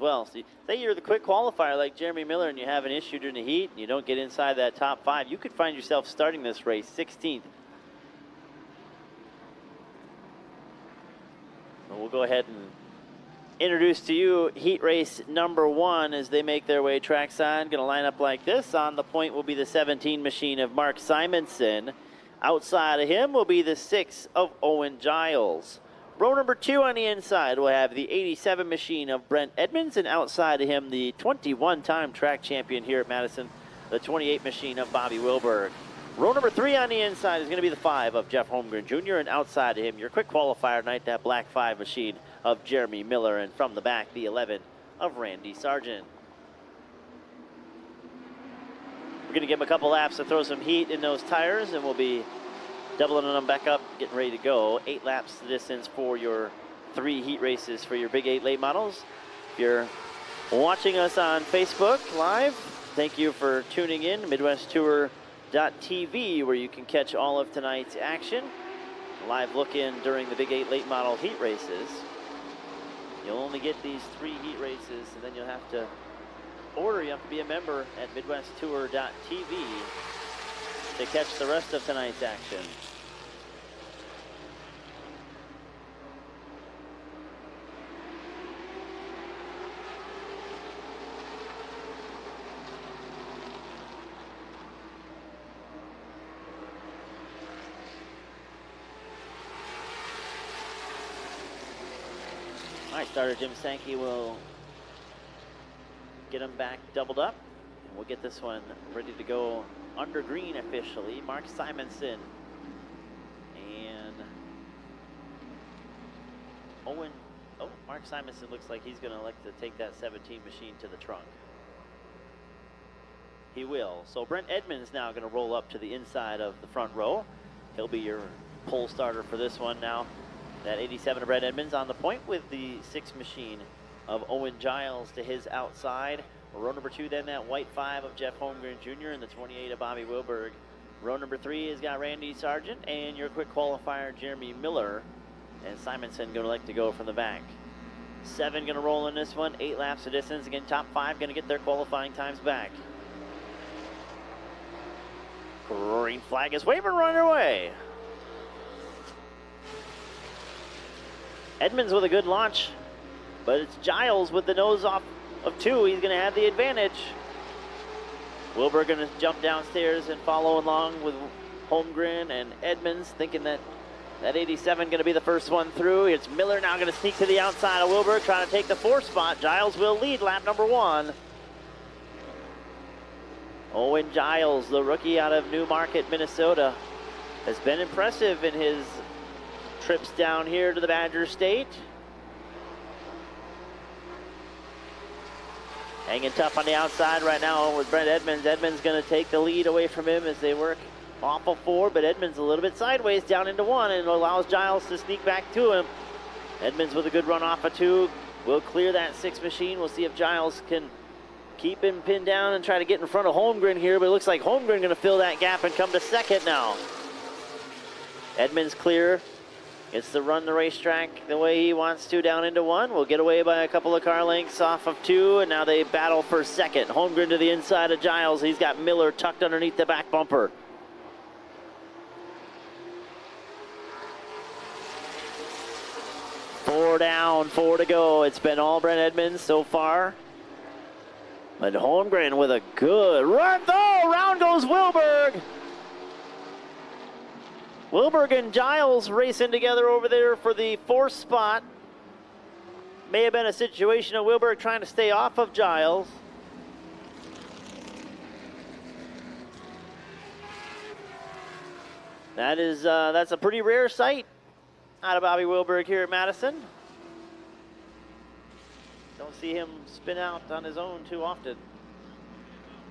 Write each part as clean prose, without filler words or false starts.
well. So say you're the quick qualifier like Jeremy Miller and you have an issue during the heat and you don't get inside that top 5, you could find yourself starting this race 16th. Well, we'll go ahead and introduce to you heat race number 1 as they make their way trackside. Going to line up like this. On the point will be the 17 machine of Mark Simonson. Outside of him will be the 6 of Owen Giles. Row number 2 on the inside will have the 87 machine of Brent Edmonds, and outside of him the 21-time track champion here at Madison, the 28 machine of Bobby Wilberg. Row number 3 on the inside is going to be the 5 of Jeff Holmgren Jr., and outside of him, your quick qualifier tonight, that black 5 machine of Jeremy Miller, and from the back, the 11 of Randy Sargent. We're going to give him a couple laps to throw some heat in those tires, and we'll be doubling them back up, getting ready to go. 8 laps the distance for your 3 heat races for your Big 8 late models. If you're watching us on Facebook Live, thank you for tuning in. MidwestTour.tv, where you can catch all of tonight's action. Live look-in during the Big 8 late model heat races. You'll only get these 3 heat races, and then you'll have to order. You have to be a member at MidwestTour.tv to catch the rest of tonight's action. All right, starter Jim Sankey will get him back doubled up, and we'll get this one ready to go under green officially. Mark Simonson and Mark Simonson looks like he's going to elect to take that 17 machine to the trunk. He will. So Brent Edmonds now going to roll up to the inside of the front row. He'll be your pole starter for this one now. That 87 of Brent Edmonds on the point with the 6 machine of Owen Giles to his outside. Row number 2, then that white 5 of Jeff Holmgren Jr. and the 28 of Bobby Wilberg. Row number 3 has got Randy Sargent and your quick qualifier Jeremy Miller. And Simonson going to like to go from the back. 7 going to roll in this one. 8 laps of distance. Again, top 5 going to get their qualifying times back. Green flag is waving, run away. Edmonds with a good launch, but it's Giles with the nose off of 2. He's going to have the advantage. Wilbur going to jump downstairs and follow along with Holmgren and Edmonds, thinking that 87 going to be the first one through. It's Miller now going to sneak to the outside of Wilbur, trying to take the 4th spot. Giles will lead lap number 1. Owen Giles, the rookie out of Newmarket, Minnesota, has been impressive in his trips down here to the Badger State. Hanging tough on the outside right now with Brent Edmonds. Edmonds going to take the lead away from him as they work off of 4, but Edmonds a little bit sideways down into 1 and allows Giles to sneak back to him. Edmonds with a good run off of 2 will clear that 6 machine. We'll see if Giles can keep him pinned down and try to get in front of Holmgren here, but it looks like Holmgren going to fill that gap and come to 2nd now. Edmonds clear. Gets to run the racetrack the way he wants to down into 1. Will get away by a couple of car lengths off of 2, and now they battle for 2nd. Holmgren to the inside of Giles. He's got Miller tucked underneath the back bumper. Four down, 4 to go. It's been all Brent Edmonds so far. But Holmgren with a good run. Oh, round goes Wilberg. Wilberg and Giles racing together over there for the 4th spot. May have been a situation of Wilberg trying to stay off of Giles. That's a pretty rare sight out of Bobby Wilberg here at Madison. Don't see him spin out on his own too often.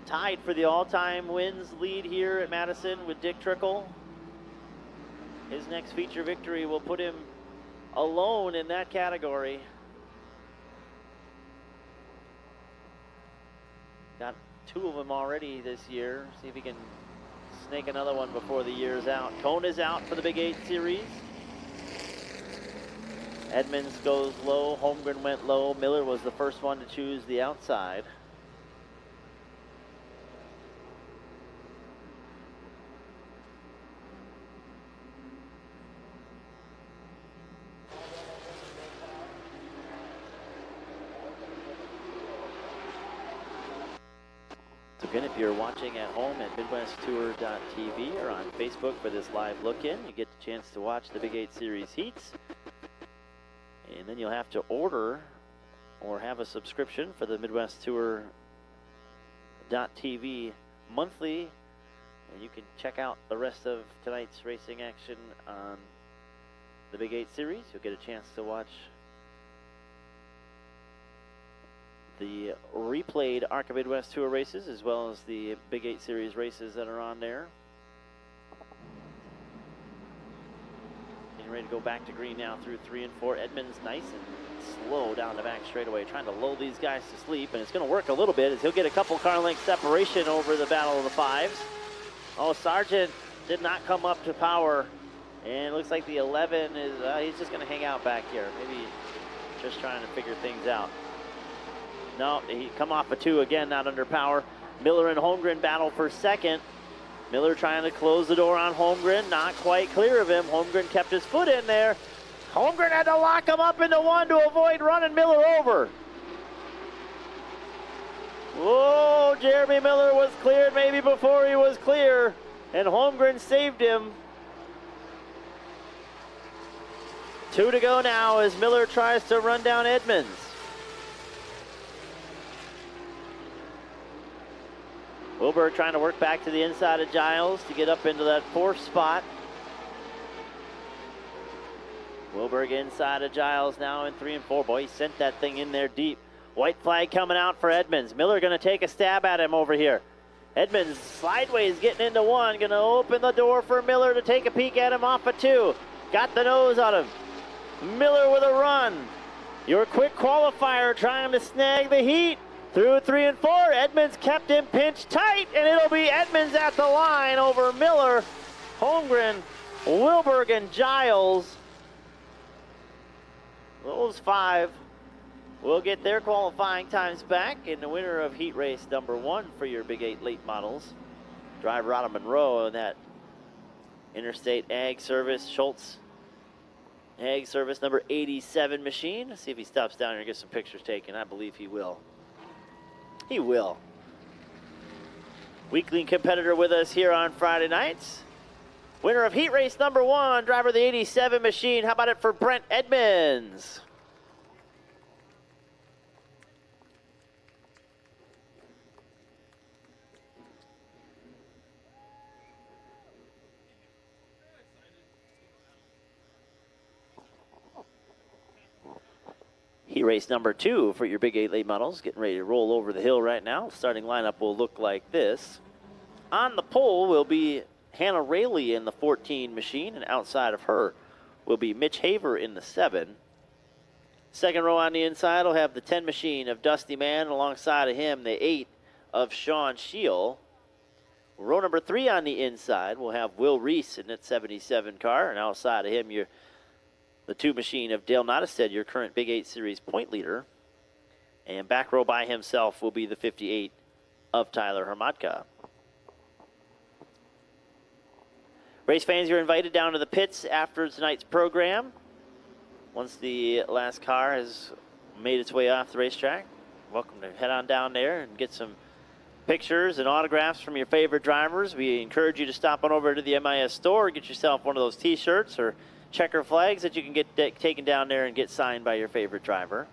Tied for the all-time wins lead here at Madison with Dick Trickle. His next feature victory will put him alone in that category. Got 2 of them already this year. See if he can snake another one before the year's out. Cone is out for the Big 8 Series. Edmonds goes low, Holmgren went low. Miller was the first one to choose the outside. So again, if you're watching at home at MidwestTour.tv or on Facebook for this live look-in, you get the chance to watch the Big 8 Series heats. And then you'll have to order or have a subscription for the MidwestTour.tv monthly. And you can check out the rest of tonight's racing action on the Big 8 Series. You'll get a chance to watch the replayed ARCA Midwest Tour races as well as the Big 8 Series races that are on there. Getting ready to go back to green now through 3 and 4. Edmonds nice and slow down the back straightaway, trying to lull these guys to sleep, and it's going to work a little bit as he'll get a couple car length separation over the battle of the fives. Oh, Sargent did not come up to power, and it looks like the 11 is, he's just going to hang out back here. Maybe just trying to figure things out. No, he come off a 2 again, not under power. Miller and Holmgren battle for second. Miller trying to close the door on Holmgren, not quite clear of him. Holmgren kept his foot in there. Holmgren had to lock him up into 1 to avoid running Miller over. Whoa, Jeremy Miller was cleared maybe before he was clear, and Holmgren saved him. 2 to go now as Miller tries to run down Edmonds. Wilberg trying to work back to the inside of Giles to get up into that 4th spot. Wilberg inside of Giles now in 3 and 4. Boy, he sent that thing in there deep. White flag coming out for Edmonds. Miller going to take a stab at him over here. Edmonds sideways getting into 1. Going to open the door for Miller to take a peek at him off of 2. Got the nose on him. Miller with a run. Your quick qualifier trying to snag the heat. Through 3 and 4, Edmonds kept him pinched tight, and it'll be Edmonds at the line over Miller, Holmgren, Wilberg, and Giles. Those 5 will get their qualifying times back, and the winner of heat race number 1 for your Big 8 late models, driver out of Monroe in that Interstate Ag Service Schultz Ag Service number 87 machine. Let's see if he stops down here and gets some pictures taken. I believe he will. He will. Weekly competitor with us here on Friday nights. Winner of heat race number 1, driver of the 87 machine. How about it for Brent Edmonds? Heat race number 2 for your Big 8 late models. Getting ready to roll over the hill right now. Starting lineup will look like this. On the pole will be Hannah Rayleigh in the 14 machine, and outside of her will be Mitch Haver in the 7. Second row on the inside will have the 10 machine of Dusty Mann, alongside of him the 8 of Sean Scheel. Row number 3 on the inside will have Will Reese in that 77 car, and outside of him the 2 machine of Dale Nottestead, your current Big 8 Series point leader. And back row by himself will be the 58 of Tyler Hermatka. Race fans, you're invited down to the pits after tonight's program. Once the last car has made its way off the racetrack, welcome to head on down there and get some pictures and autographs from your favorite drivers. We encourage you to stop on over to the MIS store, get yourself one of those t-shirts or checker flags that you can get taken down there and get signed by your favorite driver.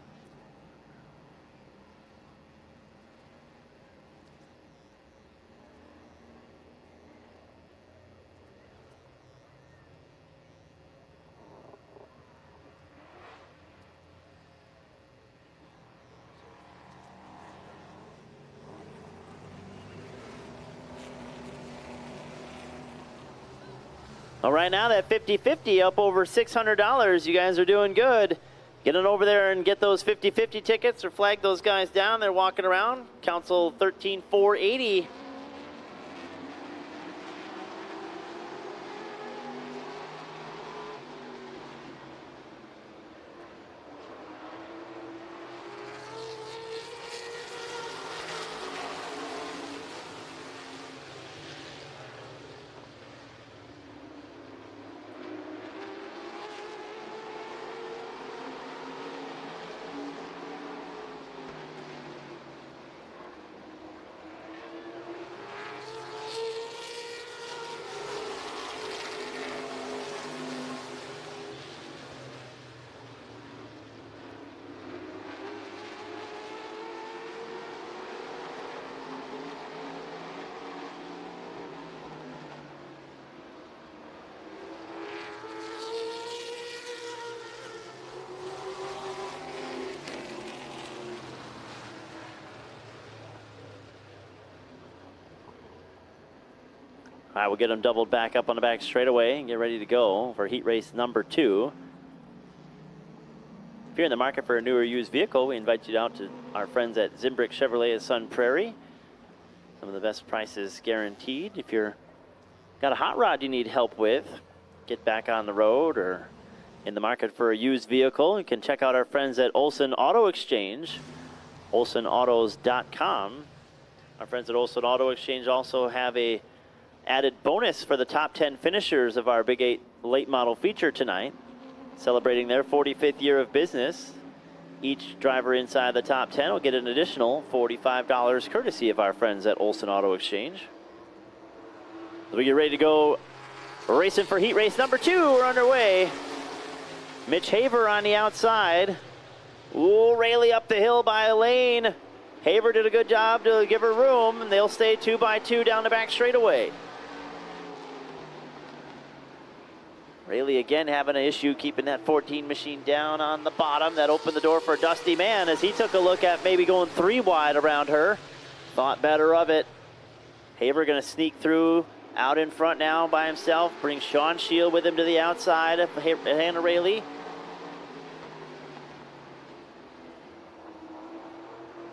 All right, now that 50-50 up over $600. You guys are doing good. Get on over there and get those 50-50 tickets or flag those guys down. They're walking around. Council 13,480. All right, we'll get them doubled back up on the back straightaway and get ready to go for heat race number 2. If you're in the market for a newer used vehicle, we invite you out to our friends at Zimbrick Chevrolet of Sun Prairie. Some of the best prices guaranteed. If you're got a hot rod you need help with, get back on the road, or in the market for a used vehicle, you can check out our friends at Olson Auto Exchange, olsonautos.com. Our friends at Olson Auto Exchange also have a added bonus for the top 10 finishers of our Big 8 late model feature tonight, celebrating their 45th year of business. Each driver inside the top 10 will get an additional $45 courtesy of our friends at Olson Auto Exchange. So we get ready to go racing for heat race number 2. We're underway. Mitch Haver on the outside. Ooh, Rayleigh up the hill by a lane. Haver did a good job to give her room, and they'll stay 2 by 2 down the back straightaway. Rayleigh again having an issue keeping that 14 machine down on the bottom. That opened the door for Dusty Mann as he took a look at maybe going 3 wide around her. Thought better of it. Haver going to sneak through out in front now by himself. Brings Sean Shield with him to the outside of Hannah Rayleigh.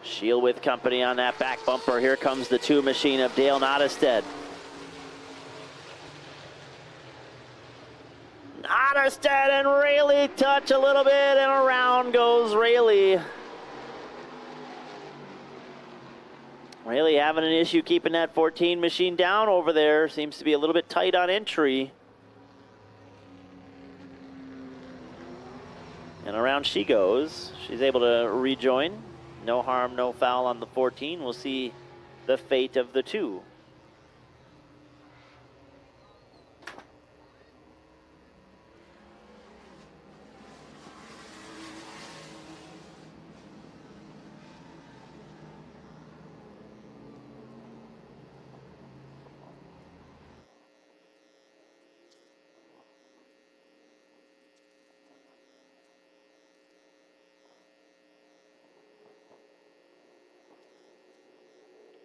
Shield with company on that back bumper. Here comes the 2 machine of Dale Nottestead. Nottestead and Rayleigh touch a little bit, and around goes Rayleigh. Rayleigh having an issue keeping that 14 machine down over there. Seems to be a little bit tight on entry. And around she goes. She's able to rejoin. No harm, no foul on the 14. We'll see the fate of the 2.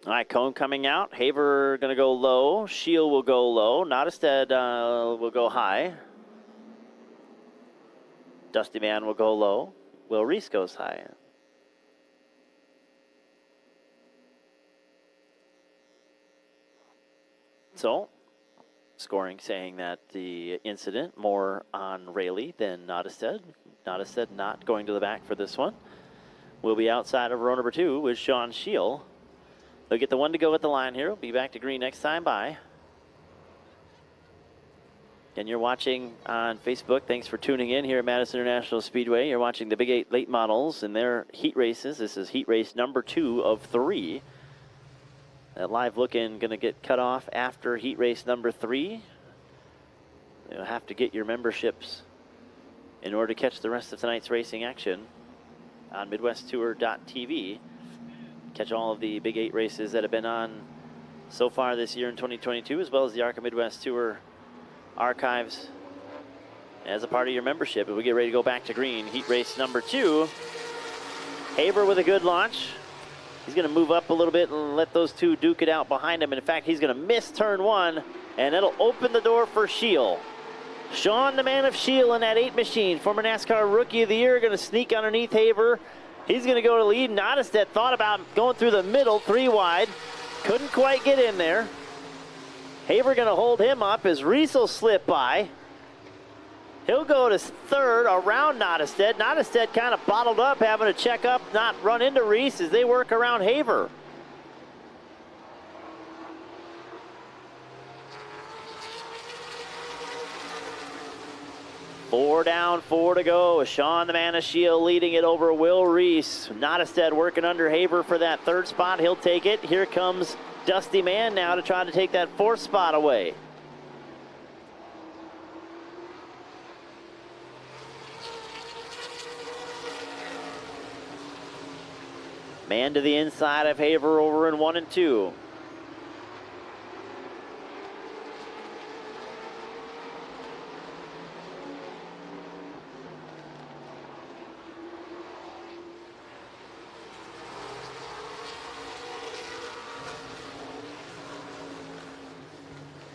All right, cone coming out. Haver going to go low. Shield will go low. Nottestead will go high. Dusty Mann will go low. Will Reese goes high. So, scoring saying that the incident more on Rayleigh than Nottestead. Nottestead not going to the back for this one. We'll be outside of row number 2 with Sean Shield. They'll get the 1 to go at the line here. We'll be back to green next time by. And you're watching on Facebook. Thanks for tuning in here at Madison International Speedway. You're watching the Big 8 late models and their heat races. This is heat race number 2 of 3. That live look-in going to get cut off after heat race number 3. You'll have to get your memberships in order to catch the rest of tonight's racing action on MidwestTour.tv. Catch all of the Big 8 races that have been on so far this year in 2022, as well as the ARCA Midwest Tour archives as a part of your membership. As we get ready to go back to green, heat race number 2. Haver with a good launch. He's going to move up a little bit and let those 2 duke it out behind him. And in fact, he's going to miss turn 1, and that'll open the door for Shield. Sean, the man of Shield in that 8 machine, former NASCAR Rookie of the Year, going to sneak underneath Haver. He's going to go to lead. Nottestead thought about going through the middle, 3 wide. Couldn't quite get in there. Haver going to hold him up as Reese will slip by. He'll go to 3rd around Nottestead. Nottestead kind of bottled up, having to check up, not run into Reese as they work around Haver. Four down, 4 to go. Sean, the man of Shield, leading it over Will Reese. Nottestead working under Haver for that 3rd spot. He'll take it. Here comes Dusty Mann now to try to take that 4th spot away. Man to the inside of Haver over in 1 and 2.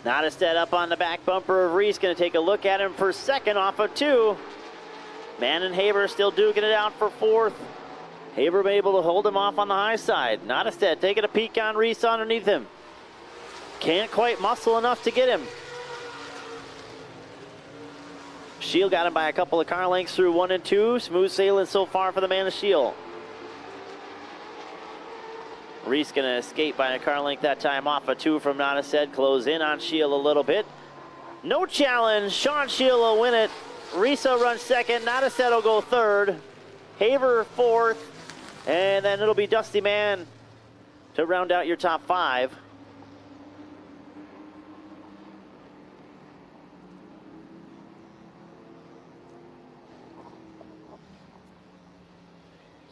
Nottestead up on the back bumper of Reese, going to take a look at him for second off of 2. Mann and Haber still duking it out for 4th. Haber able to hold him off on the high side. Nottestead taking a peek on Reese underneath him. Can't quite muscle enough to get him. Shield got him by a couple of car lengths through 1 and 2. Smooth sailing so far for the man of Shield. Reese going to escape by a car length that time off of 2 from Nottestead. Close in on Shield a little bit. No challenge. Sean Shield will win it. Reese will run second. Nottestead will go third. Haber 4th. And then it'll be Dusty Mann to round out your top 5.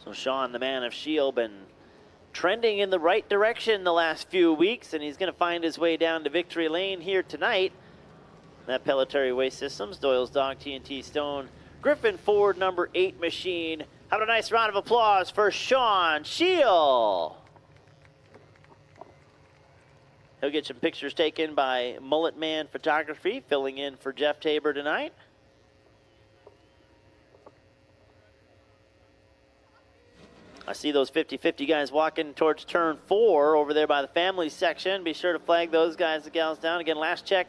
So Sean, the man of Shield, been trending in the right direction the last few weeks, and he's going to find his way down to victory lane here tonight. That Pelletary Waste Systems, Doyle's Dog, TNT Stone, Griffin Ford number 8 machine. Have a nice round of applause for Sean Shield. He'll get some pictures taken by Mullet Man Photography, filling in for Jeff Tabor tonight. I see those 50-50 guys walking towards turn 4 over there by the family section. Be sure to flag those guys and gals down. Again, last check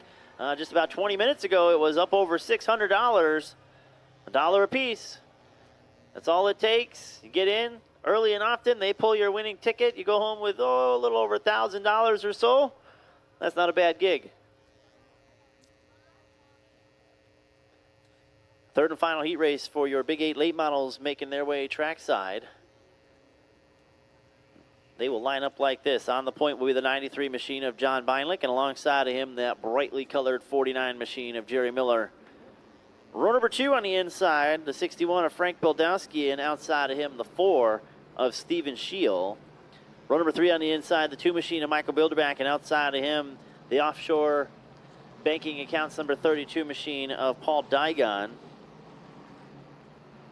just about 20 minutes ago, it was up over $600, $1 a piece. That's all it takes. You get in early and often, they pull your winning ticket. You go home with, a little over $1,000 or so. That's not a bad gig. Third and final heat race for your Big 8 late models making their way trackside. They will line up like this. On the point will be the 93 machine of John Beinlich, and alongside of him, that brightly colored 49 machine of Jerry Miller. Row number 2 on the inside, the 61 of Frank Bildowski, and outside of him, the 4 of Steven Shield. Row number 3 on the inside, the 2 machine of Michael Bilderback, and outside of him, the offshore banking accounts number 32 machine of Paul Digon.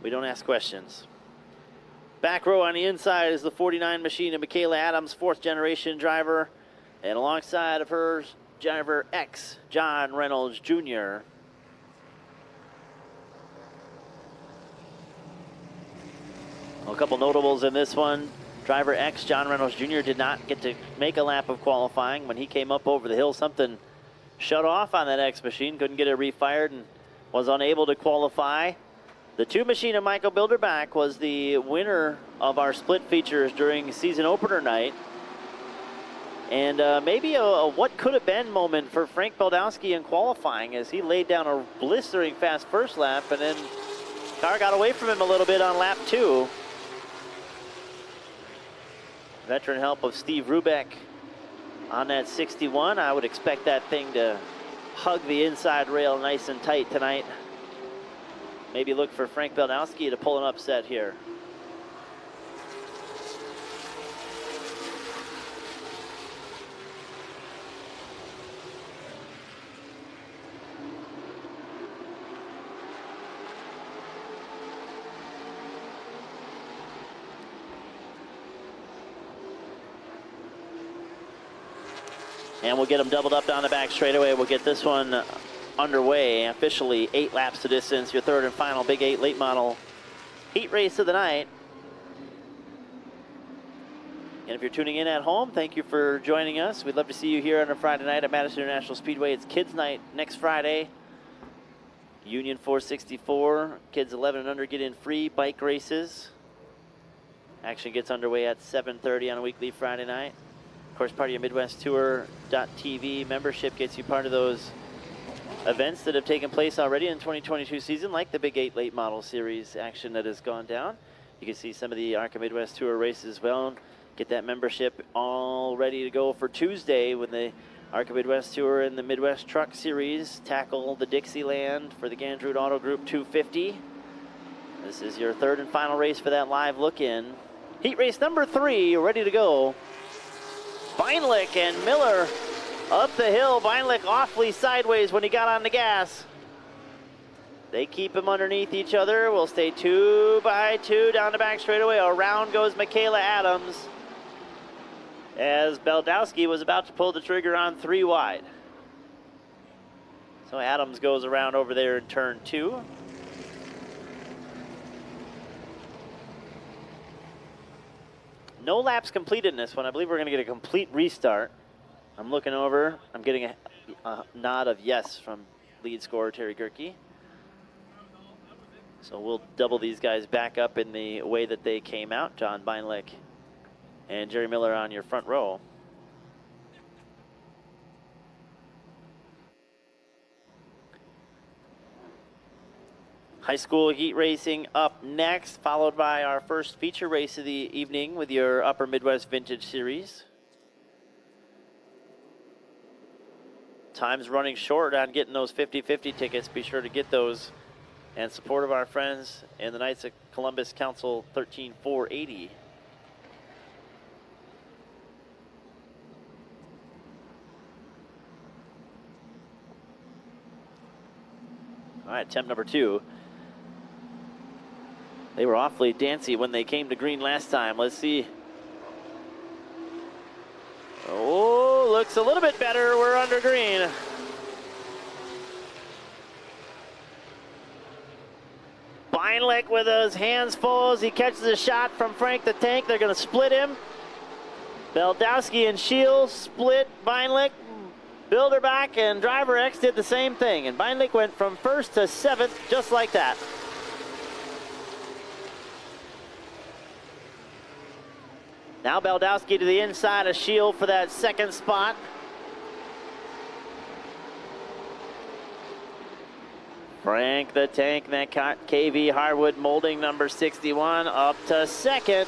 We don't ask questions. Back row on the inside is the 49 machine of Michaela Adams, 4th generation driver. And alongside of her, driver X, John Reynolds Jr. A couple notables in this one. Driver X, John Reynolds Jr. did not get to make a lap of qualifying. When he came up over the hill, something shut off on that X machine. Couldn't get it refired and was unable to qualify. The 2 machine of Michael Bilderback was the winner of our split features during season opener night. And maybe a what could have been moment for Frank Bildowski in qualifying, as he laid down a blistering fast first lap, and then car got away from him a little bit on lap 2. Veteran help of Steve Rubeck on that 61. I would expect that thing to hug the inside rail nice and tight tonight. Maybe look for Frank Bildowski to pull an upset here. And we'll get them doubled up down the back straightaway. We'll get this one underway. Officially 8 laps to distance. Your third and final Big 8 late model heat race of the night. And if you're tuning in at home, thank you for joining us. We'd love to see you here on a Friday night at Madison International Speedway. It's Kids Night next Friday. Union 464. Kids 11 and under get in free bike races. Action gets underway at 7:30 on a weekly Friday night. Of course, part of your MidwestTour.tv membership gets you part of those events that have taken place already in 2022 season, like the Big 8 Late Model Series action that has gone down. You can see some of the ARCA Midwest Tour races as well. Get that membership all ready to go for Tuesday when the ARCA Midwest Tour and the Midwest Truck Series tackle the Dixieland for the Gandrud Auto Group 250. This is your third and final race for that live look-in. Heat race number 3, ready to go. Beinlich and Miller up the hill. Beinlich awfully sideways when he got on the gas. They keep him underneath each other. We'll stay 2 by 2 down the back straightaway. Around goes Michaela Adams, as Bildowski was about to pull the trigger on 3 wide. So Adams goes around over there in turn 2. No laps completed in this one. I believe we're going to get a complete restart. I'm looking over. I'm getting a nod of yes from lead scorer Terry Gerke. So we'll double these guys back up in the way that they came out. John Beinlick and Jerry Miller on your front row. High school heat racing up next, followed by our first feature race of the evening with your Upper Midwest Vintage Series. Time's running short on getting those 50-50 tickets. Be sure to get those and support of our friends in the Knights of Columbus Council 13480. All right, attempt number 2. They were awfully dancy when they came to green last time. Let's see. Oh, looks a little bit better. We're under green. Beinlick with his hands full as he catches a shot from Frank the Tank. They're going to split him. Beldowski and Shields split Beinlick. Bilderback and Driver X did the same thing. And Beinlick went from 1st to 7th just like that. Now Beldowski to the inside of Shield for that 2nd spot. Frank the Tank, that KV Hardwood molding number 61 up to 2nd.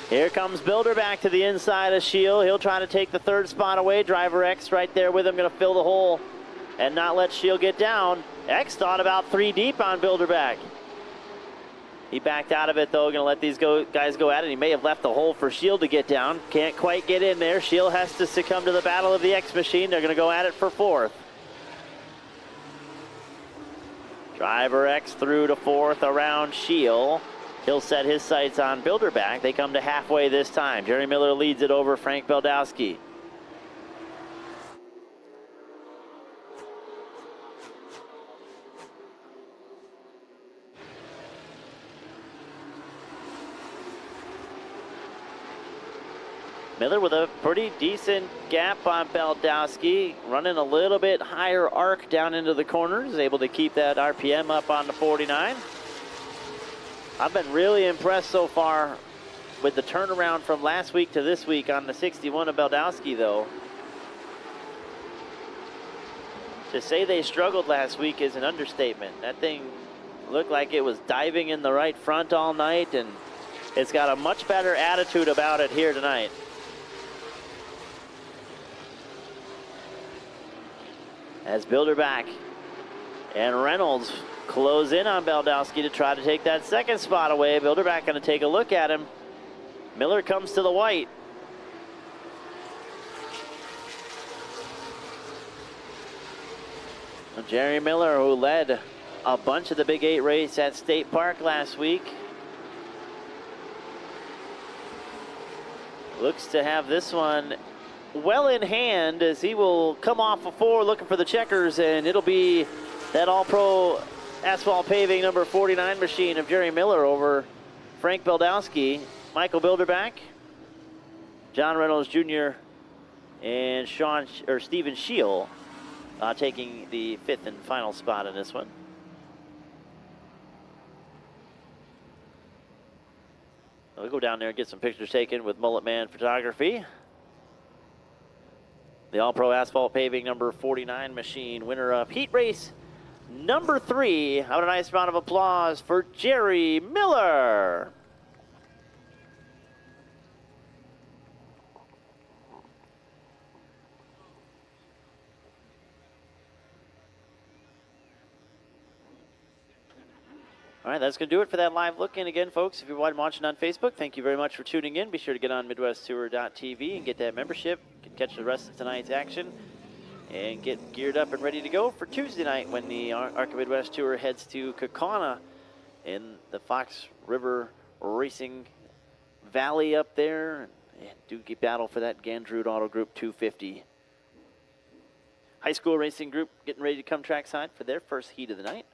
Here comes Bilderback to the inside of Shield. He'll try to take the 3rd spot away. Driver X right there with him, going to fill the hole and not let Shield get down. X thought about 3 deep on Bilderback. He backed out of it, though, going to let these guys go at it. He may have left the hole for Shield to get down. Can't quite get in there. Shield has to succumb to the battle of the X machine. They're going to go at it for 4th. Driver X through to 4th around Shield. He'll set his sights on Bilderback. They come to halfway this time. Jerry Miller leads it over Frank Beldowski. Miller with a pretty decent gap on Beldowski, running a little bit higher arc down into the corners, able to keep that RPM up on the 49. I've been really impressed so far with the turnaround from last week to this week on the 61 of Beldowski, though. To say they struggled last week is an understatement. That thing looked like it was diving in the right front all night, and it's got a much better attitude about it here tonight. As Bilderback and Reynolds close in on Beldowski to try to take that 2nd spot away. Bilderback going to take a look at him. Miller comes to the white. Jerry Miller, who led a bunch of the Big 8 race at State Park last week, looks to have this one well in hand as he will come off of 4 looking for the checkers, and it'll be that All-Pro Asphalt Paving number 49 machine of Jerry Miller over Frank Beldowski, Michael Bilderback, John Reynolds Jr., and Stephen Scheel taking the 5th and final spot in this one. We'll go down there and get some pictures taken with Mullet Man Photography. The All-Pro Asphalt Paving number 49 machine, winner of heat race number 3. How about a nice round of applause for Jerry Miller. All right, that's going to do it for that live look. And again, folks, if you're watching on Facebook, thank you very much for tuning in. Be sure to get on MidwestTour.tv and get that membership. You can catch the rest of tonight's action and get geared up and ready to go for Tuesday night when the ARCA Midwest Tour heads to Kaukauna in the Fox River Racing Valley up there. And do keep battle for that Gandrud Auto Group 250. High school racing group getting ready to come trackside for their first heat of the night.